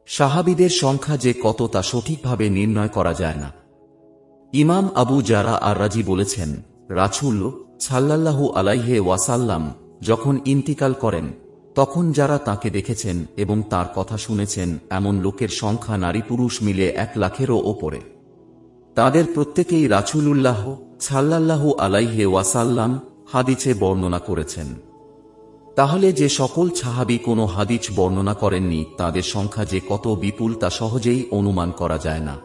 সাহাবীদের সংখ্যা যে কত তা সঠিকভাবে নির্ণয় করা যায় না। ইমাম আবু জারা আর রাজি বলেছেন, রাসূল সাল্লাল্লাহু আলাইহি ওয়াসাল্লাম যখন ইন্তিকাল করেন তখন যারা তাকে দেখেছেন এবং তার কথা শুনেছেন এমন লোকের সংখ্যা নারী পুরুষ মিলে 1,00,000-এরও ওপরে। তাদের প্রত্যেকেই রাসূলুল্লাহ সাল্লাল্লাহু আলাইহি ওয়াসাল্লাম হাদিসে বর্ণনা করেছেন। তাহলে যে সকল সাহাবী কোনো হাদিস বর্ণনা করেননি তাদের সংখ্যা যে কত বিপুল তা সহজেই অনুমান করা যায় না।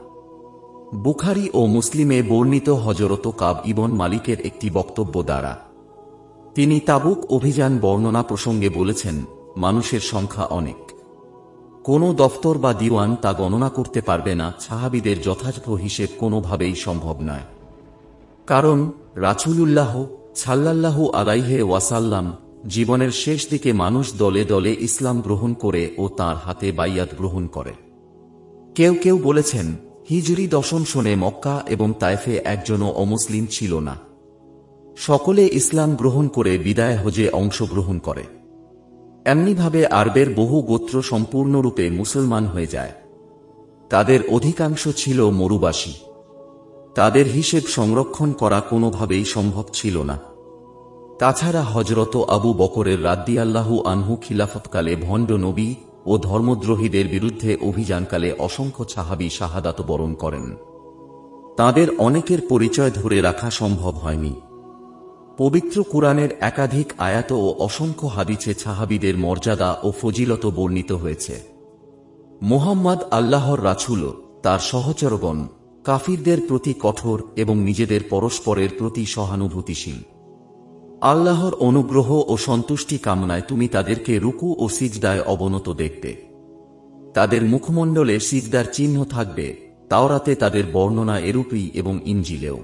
বুখারী ও মুসলিমে বর্ণিত হযরত কাব ইবন মালিকের একটি বক্তব্য দ্বারা তিনি তাবুক অভিযান বর্ণনা প্রসঙ্গে বলেছেন, মানুষের সংখ্যা অনেক, কোনো দফতর বা দিওয়ান তা গণনা করতে পারবে না। সাহাবীদের যথাযথ হিসেব কোনোভাবেই সম্ভব নয়, কারণ রাসূলুল্লাহ সাল্লাল্লাহু আলাইহি ওয়াসাল্লাম জীবনের শেষ দিকে মানুষ দলে দলে ইসলাম গ্রহণ করে ও তার হাতে বাইয়াত গ্রহণ করে। কেউ কেউ বলেছেন হিজরি 10 সনে মক্কা এবং তায়েফে একজনও অমুসলিম ছিল না। সকলে ইসলাম গ্রহণ করে বিদায় হজে অংশগ্রহণ করে। এমনিভাবে আরবের বহু গোত্র সম্পূর্ণরূপে মুসলমান হয়ে যায়। তাদের অধিকাংশ ছিল মরুবাসী। তাদের হিসেব সংরক্ষণ করা কোনোভাবেই সম্ভব ছিল না। তাছাড়া হযরত আবু বকরের রাদিয়াল্লাহু আনহু খিলাফতকালে ভণ্ড নবী ও ধর্মদ্রোহীদের বিরুদ্ধে অভিযানকালে অসংখ্য সাহাবী শাহাদাত বরণ করেন। তাদের অনেকের পরিচয় ধরে রাখা সম্ভব হয়নি। পবিত্র কুরআনের একাধিক আয়াত ও অসংখ্য হাদিসে সাহাবীদের মর্যাদা ও ফজিলত বর্ণিত হয়েছে। মুহাম্মদ আল্লাহর রাসূল, তার সহচরগণ কাফিরদের প্রতি কঠোর এবং নিজেদের পরস্পরের প্রতি সহানুভূতিশীল। আল্লাহর অনুগ্রহ ও সন্তুষ্টি কামনায় তুমি তাদেরকে রুকু ও সিজদায় অবনত দেখবে। তাদের মুখমণ্ডলে সিজদার চিহ্ন থাকবে। তাওরাতে তাদের বর্ণনা এরূপই এবং ইনজিলেও।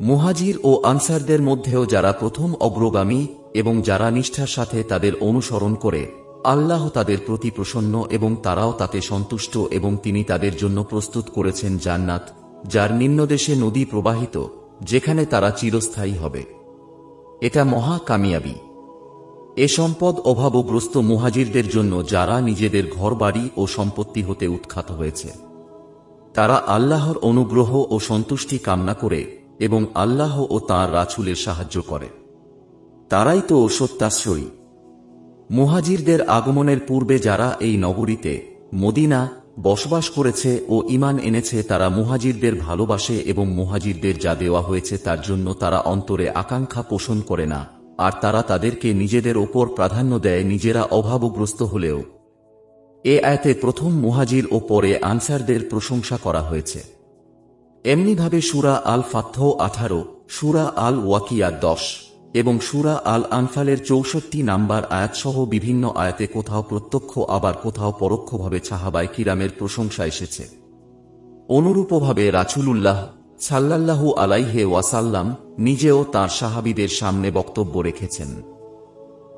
মুহাজির ও আনসারদের মধ্যেও যারা প্রথম অগ্রগামী এবং যারা নিষ্ঠার সাথে তাদের অনুসরণ করে, আল্লাহ তাদের প্রতি প্রসন্ন এবং তারাও তাতে সন্তুষ্ট এবং তিনি তাদের জন্য প্রস্তুত করেছেন জান্নাত, যার নিম্নদেশে নদী প্রবাহিত, যেখানে তারা চিরস্থায়ী হবে। এটা মহা কামিয়াবি। এ সম্পদ অভাবগ্রস্ত মুহাজিরদের জন্য যারা নিজেদের ঘরবাড়ি ও সম্পত্তি হতে উৎখাত হয়েছে। তারা আল্লাহর অনুগ্রহ ও সন্তুষ্টি কামনা করে এবং আল্লাহ ও তাঁর রাসূলের সাহায্য করে। তারাই তো সত্যাশ্রয়ী। মুহাজিরদের আগমনের পূর্বে যারা এই নগরীতে মদিনা বসবাস করেছে ও ঈমান এনেছে তারা মুহাজিরদের ভালোবাসে এবং মুহাজিরদের যা দেওয়া হয়েছে তার জন্য তারা অন্তরে আকাঙ্ক্ষা পোষণ করে না, আর তারা তাদেরকে নিজেদের ওপর প্রাধান্য দেয় নিজেরা অভাবগ্রস্ত হলেও। এ আয়াতে প্রথম মুহাজির ও পরে আনসারদের প্রশংসা করা হয়েছে। এমনিভাবে সূরা আল ফাতহ 18, সূরা আল ওয়াকিয়া 10 এবং সূরা আল আনফালের 64 নম্বর আয়াতসহ বিভিন্ন আয়াতে কোথাও প্রত্যক্ষ আবার কোথাও পরোক্ষভাবে সাহাবায়ে কিরামের প্রশংসা এসেছে। অনুরূপভাবে রাসূলুল্লাহ সাল্লাল্লাহু আলাইহি ওয়াসাল্লাম নিজেও তাঁর সাহাবীদের সামনে বক্তব্য রেখেছেন।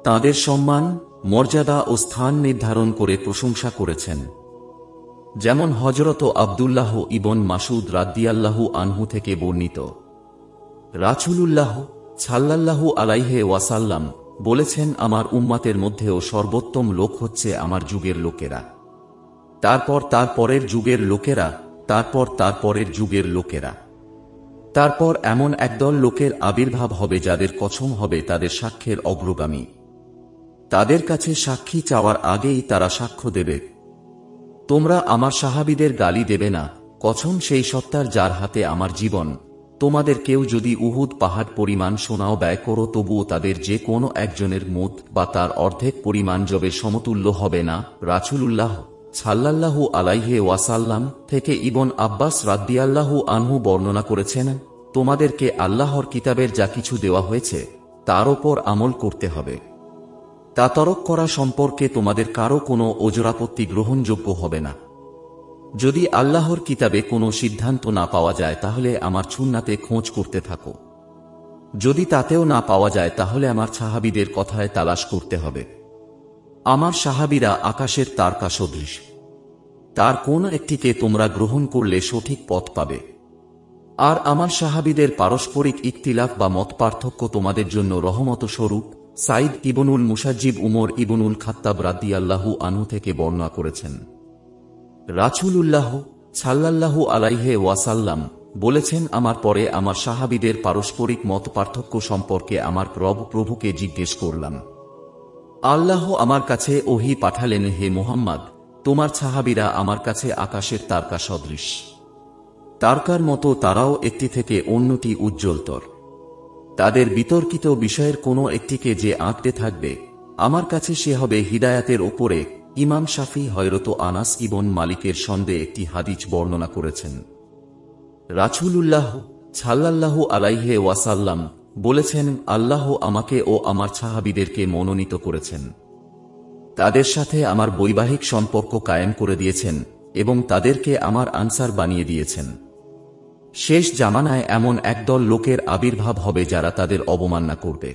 তাঁদের সম্মান, মর্যাদা ও স্থান নির্ধারণ করে প্রশংসা করেছেন। যেমন হযরত আব্দুল্লাহ ইবন মাসউদ রাদিয়াল্লাহু আনহু থেকে বর্ণিত, রাসূলুল্লাহ সাল্লাল্লাহু আলাইহি ওয়াসাল্লাম বলেছেন, আমার উম্মতের মধ্যেও সর্বোত্তম লোক হচ্ছে আমার যুগের লোকেরা, তারপর তার পরের যুগের লোকেরা, তারপর তার পরের যুগের লোকেরা, তারপর এমন একদল লোকের আবির্ভাব হবে যাদের কসম হবে তাদের সাক্ষ্যের অগ্রগামী। তাদের কাছে সাক্ষী চাওয়ার আগেই তারা সাক্ষ্য দেবে, তোমরা আমার সাহাবীদের গালি দেবে না, কসম সেই সত্তার যার হাতে আমার জীবন, তোমাদের কেউ যদি উহুদ পাহাড় পরিমাণ সোনাও ব্যয় করো তবুও তাদের যে কোনো একজনের মুদ বা তার অর্ধেক পরিমাণ জবের সমতুল্য হবে না। রাসূলুল্লাহ সাল্লাল্লাহু আলাইহি ওয়াসাল্লাম থেকে ইবন আব্বাস রাদিয়াল্লাহু আনহু বর্ণনা করেছেন, তোমাদেরকে আল্লাহর কিতাবের যা কিছু দেওয়া হয়েছে তার ওপর আমল করতে হবে। তা তরক করা সম্পর্কে তোমাদের কারো কোনো ওজরাপত্তি গ্রহণযোগ্য হবে না। যদি আল্লাহর কিতাবে কোনো সিদ্ধান্ত না পাওয়া যায় তাহলে আমার সুন্নাতে খোঁজ করতে থাকো। যদি তাতেও না পাওয়া যায় তাহলে আমার সাহাবীদের কথায় তালাশ করতে হবে। আমার সাহাবীরা আকাশের তারকা সদৃশ, তার কোন একটিকে তোমরা গ্রহণ করলে সঠিক পথ পাবে। আর আমার সাহাবীদের পারস্পরিক ইখতিলাফ বা মত পার্থক্য তোমাদের জন্য রহমত স্বরূপ। সাইদ ইবনুল মুসাজ্জিব উমর ইবনুল খাত্তাব রাদিয়াল্লাহু আনহু থেকে বর্ণনা করেছেন, রাসূলুল্লাহ সাল্লাল্লাহু আলাইহি ওয়াসাল্লাম বলেছেন, আমার পরে আমার সাহাবীদের পারস্পরিক মত পার্থক্য সম্পর্কে আমার প্রভুকে জিজ্ঞেস করলাম। আল্লাহ আমার কাছে ওহী পাঠালেন, হে মুহাম্মদ, তোমার সাহাবীরা আমার কাছে আকাশের তারকা সদৃশ। তারকার মতো তারাও একটি থেকে অন্যটি উজ্জ্বলতর। তাদের বিতর্কিত বিষয়ের কোনো একটিকে যে আঁকতে থাকবে, আমার কাছে সে হবে হিদায়াতের ওপরে। ইমাম শাফি হযরত আনাস ইবন মালিকের সন্দেহে একটি হাদিস বর্ণনা করেছেন। রাসূলুল্লাহ সাল্লাল্লাহু আলাইহি ওয়াসাল্লাম বলেছেন, আল্লাহ আমাকে ও আমার সাহাবীদেরকে মনোনীত করেছেন। তাদের সাথে আমার বৈবাহিক সম্পর্ক কায়েম করে দিয়েছেন এবং তাদেরকে আমার আনসার বানিয়ে দিয়েছেন। শেষ জামানায় এমন একদল লোকের আবির্ভাব হবে যারা তাদের অবমাননা করবে।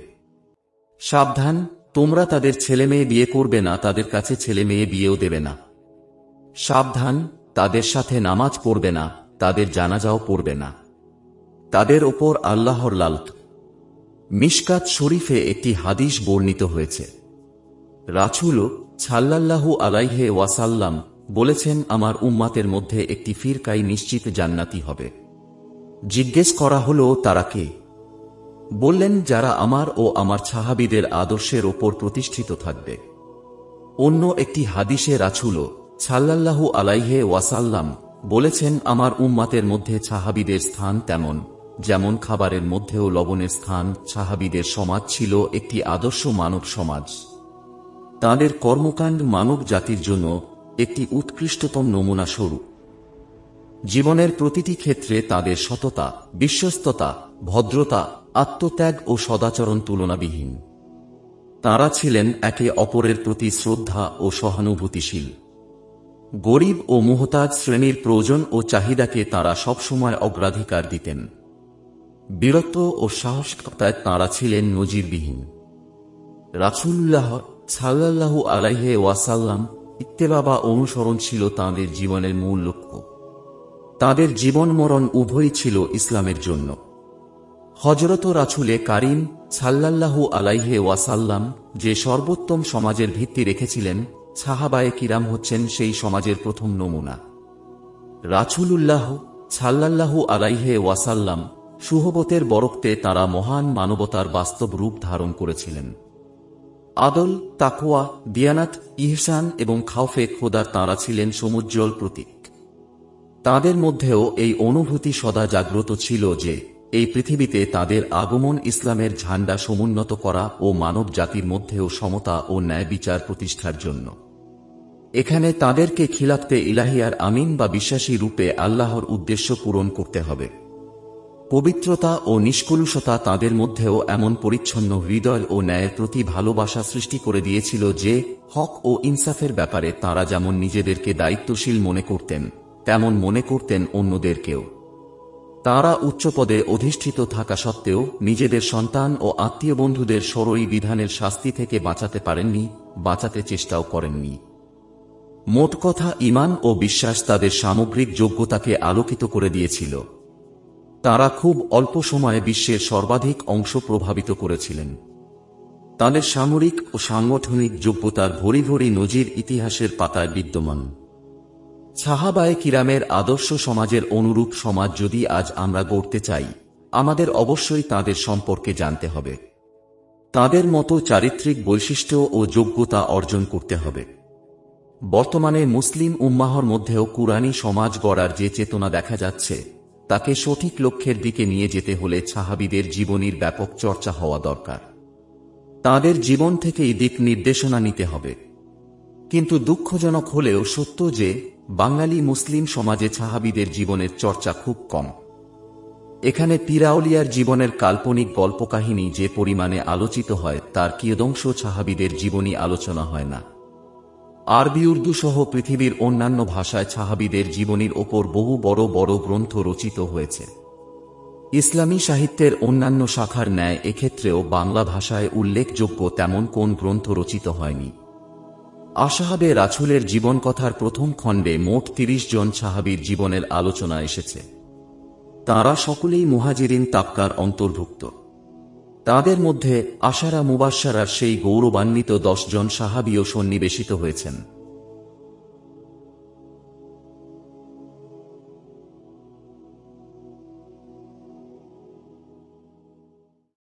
সাবধান, তোমরা তাদের ছেলে মেয়ে বিয়ে করবে না, তাদের কাছে ছেলে মেয়ে বিয়েও দেবে না। সাবধান, তাদের সাথে নামাজ পড়বে না, তাদের জানাজাও পড়বে না। তাদের ওপর আল্লাহর লানত। মিশকাত শরীফে একটি হাদিস বর্ণিত হয়েছে। রাসূল সাল্লাল্লাহু আলাইহি ওয়াসাল্লাম বলেছেন, আমার উম্মাতের মধ্যে একটি ফিরকাই নিশ্চিত জান্নাতি হবে। জিজ্ঞেস করা হল, তারা কে? বললেন, যারা আমার ও আমার সাহাবীদের আদর্শের ওপর প্রতিষ্ঠিত থাকবে। অন্য একটি হাদিসে রাসূল সাল্লাল্লাহু আলাইহি ওয়াসাল্লাম বলেছেন, আমার উম্মাতের মধ্যে সাহাবীদের স্থান তেমন যেমন খাবারের মধ্যেও লবণের স্থান। সাহাবীদের সমাজ ছিল একটি আদর্শ মানব সমাজ। তাদের কর্মকাণ্ড মানব জাতির জন্য একটি উৎকৃষ্টতম নমুনা স্বরূপ। জীবনের প্রতিটি ক্ষেত্রে তাদের সততা, বিশ্বস্ততা, ভদ্রতা, আত্মত্যাগ ও সদাচরণ তুলনাবিহীন। তাঁরা ছিলেন একে অপরের প্রতি শ্রদ্ধা ও সহানুভূতিশীল। গরিব ও মুহতাজ শ্রেণীর প্রয়োজন ও চাহিদাকে তাঁরা সবসময় অগ্রাধিকার দিতেন। বীরত্ব ও সাহসিকতায় তাঁরা ছিলেন নজিরবিহীন। রাসূলুল্লাহ সাল্লাল্লাহু আলাইহি ওয়াসাল্লাম ইত্তেবা বা অনুসরণ ছিল তাঁদের জীবনের মূল লক্ষ্য। তাঁদের জীবন মরণ উভয়ই ছিল ইসলামের জন্য। হযরত রাসূলে কারীম সাল্লাল্লাহু আলাইহি ওয়াসাল্লাম যে সর্বোত্তম সমাজের ভিত্তি রেখেছিলেন, সাহাবায়ে কিরাম হচ্ছেন সেই সমাজের প্রথম নমুনা। রাসূলুল্লাহ সাল্লাল্লাহু আলাইহি ওয়াসাল্লাম সুহবতের বরকতে তাঁরা মহান মানবতার বাস্তব রূপ ধারণ করেছিলেন। আদল, তাকওয়া, দিয়ানাত, ইহসান এবং খাউফে খোদার তাঁরা ছিলেন সমুজ্জ্বল প্রতীক। তাঁদের মধ্যেও এই অনুভূতি সদা জাগ্রত ছিল যে এই পৃথিবীতে তাদের আগমন ইসলামের ঝান্ডা সমুন্নত করা ও মানব জাতির মধ্যেও সমতা ও ন্যায় বিচার প্রতিষ্ঠার জন্য। এখানে তাদেরকে খিলাফতে ইলাহিয়ার আমিন বা বিশ্বাসী রূপে আল্লাহর উদ্দেশ্য পূরণ করতে হবে। পবিত্রতা ও নিষ্কলুষতা তাদের মধ্যেও এমন পরিচ্ছন্ন হৃদয় ও ন্যায়ের প্রতি ভালোবাসা সৃষ্টি করে দিয়েছিল যে হক ও ইনসাফের ব্যাপারে তাঁরা যেমন নিজেদেরকে দায়িত্বশীল মনে করতেন, তেমন মনে করতেন অন্যদেরকেও। তাঁরা উচ্চপদে অধিষ্ঠিত থাকা সত্ত্বেও নিজেদের সন্তান ও আত্মীয় বন্ধুদের শরঈ বিধানের শাস্তি থেকে বাঁচাতে পারেননি, বাঁচাতে চেষ্টাও করেননি। মোট কথা, ঈমান ও বিশ্বাস তাদের সামগ্রিক যোগ্যতাকে আলোকিত করে দিয়েছিল। তাঁরা খুব অল্প সময়ে বিশ্বের সর্বাধিক অংশ প্রভাবিত করেছিলেন। তাঁদের সামরিক ও সাংগঠনিক যোগ্যতার ভরি ভরি নজির ইতিহাসের পাতায় বিদ্যমান। সাহাবায়ে কিরামের আদর্শ সমাজের অনুরূপ সমাজ যদি আজ আমরা গড়তে চাই, আমাদের অবশ্যই তাঁদের সম্পর্কে জানতে হবে। তাঁদের মতো চারিত্রিক বৈশিষ্ট্য ও যোগ্যতা অর্জন করতে হবে। বর্তমানে মুসলিম উম্মাহর মধ্যেও কুরআনী সমাজ গড়ার যে চেতনা দেখা যাচ্ছে, তাকে সঠিক লক্ষ্যের দিকে নিয়ে যেতে হলে সাহাবীদের জীবনীর ব্যাপক চর্চা হওয়া দরকার। তাঁদের জীবন থেকেই দিক নির্দেশনা নিতে হবে। কিন্তু দুঃখজনক হলেও সত্য যে বাঙালি মুসলিম সমাজে সাহাবীদের জীবনের চর্চা খুব কম। এখানে পীর-আউলিয়ার জীবনের কাল্পনিক গল্পকাহিনী যে পরিমাণে আলোচিত হয়, তার কিয়দংশ সাহাবীদের জীবনী আলোচনা হয় না। আরবি, উর্দু সহ পৃথিবীর অন্যান্য ভাষায় সাহাবীদের জীবনীর ওপর বহু বড় বড় গ্রন্থ রচিত হয়েছে। ইসলামী সাহিত্যের অন্যান্য শাখার ন্যায় এক্ষেত্রেও বাংলা ভাষায় উল্লেখযোগ্য তেমন কোন গ্রন্থ রচিত হয়নি। আসহাবে রাসূলের জীবনকথার প্রথম খণ্ডে মোট ৩০ জন সাহাবীর জীবনের আলোচনা এসেছে। তাঁরা সকলেই মুহাজিরিন তাবকার অন্তর্ভুক্ত। তাঁদের মধ্যে আশারা মুবাশশারার সেই গৌরবান্বিত ১০ জন সাহাবীও সন্নিবেশিত হয়েছেন।